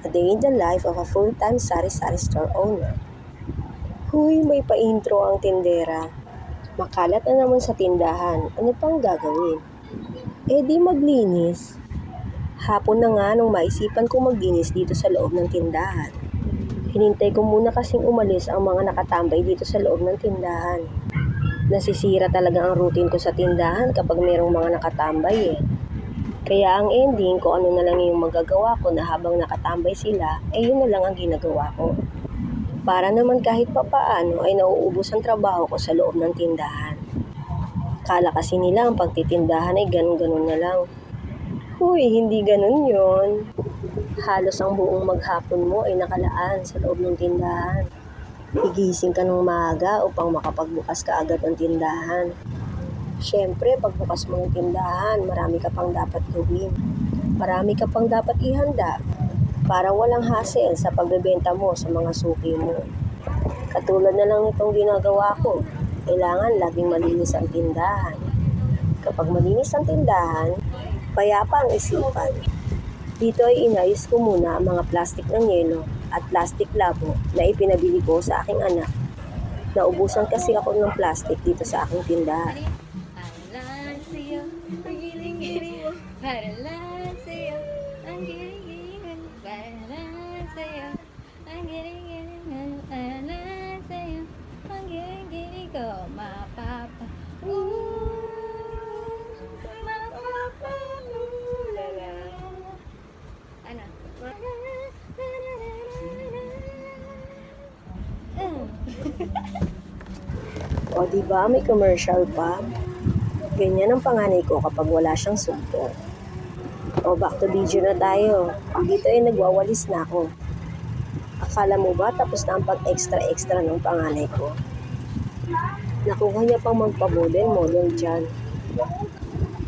A day in the life of a full-time sari-sari store owner. Huy, may pa-intro ang tindera. Makalat na naman sa tindahan. Ano pang gagawin? Di maglinis. Hapon na nga nung maisipan kong maglinis dito sa loob ng tindahan. Hinintay ko muna kasing umalis ang mga nakatambay dito sa loob ng tindahan. Nasisira talaga ang routine ko sa tindahan kapag mayroong mga nakatambay. Kaya ang ending, kung ano na lang yung magagawa ko na habang nakatambay sila, yun na lang ang ginagawa ko. Para naman kahit papaano ay nauubos ang trabaho ko sa loob ng tindahan. Kala kasi nila ang pagtitindahan ay ganun-ganun na lang. Huy, hindi ganun yon. Halos ang buong maghapon mo ay nakalaan sa loob ng tindahan. Higising ka ng maaga upang makapagbukas ka agad ng tindahan. Siyempre, pagbukas mo ng tindahan, marami ka pang dapat gawin. Marami ka pang dapat ihanda para walang hassle sa pagbebenta mo sa mga suki mo. Katulad na lang itong ginagawa ko, kailangan laging malinis ang tindahan. Kapag malinis ang tindahan, payapa ang isipan. Dito ay inayos ko muna ang mga plastic ng yelo at plastic labo na ipinabili ko sa aking anak. Naubusan kasi ako ng plastic dito sa aking tindahan. Para lang sa'yo, ang giling-giling, para lang sa'yo, ang giling-giling, para lang sa'yo, ang giling-giling ko, mapapa, ano? O diba, may commercial pa? Ganyan ang panganay ko kapag wala siyang sumpong. O back to video na tayo. Dito ay nagwawalis na ako. Akala mo ba tapos na ang pag-extra-extra ng panganay ko? Nakuha niya pang magpa-model-model dyan.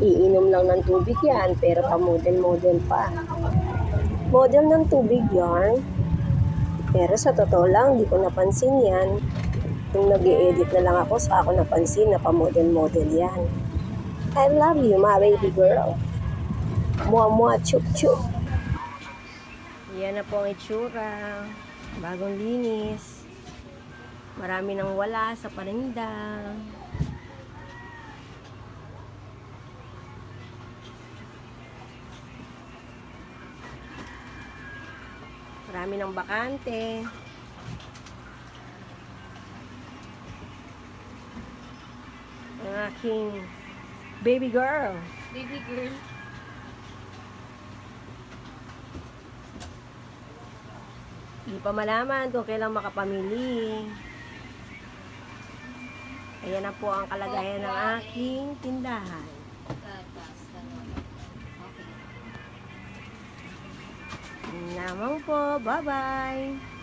Iinom lang ng tubig yan, pero pa-model-model pa. Model ng tubig yarn. Pero sa totoo lang, di ko napansin yan. Nung nag-i-edit na lang ako, saka ako napansin na pa-model-model yan. I love you, my baby girl. Mua-mua, chup-chup. Yan na po ang itsura. Bagong linis. Marami nang wala sa paninda. Marami nang bakante. Ang aking baby girl. Baby girl. Hindi pa malaman kung kailan makapamili. Ayan na po ang kalagayan ng aking tindahan. Okay. Namang po. Bye-bye.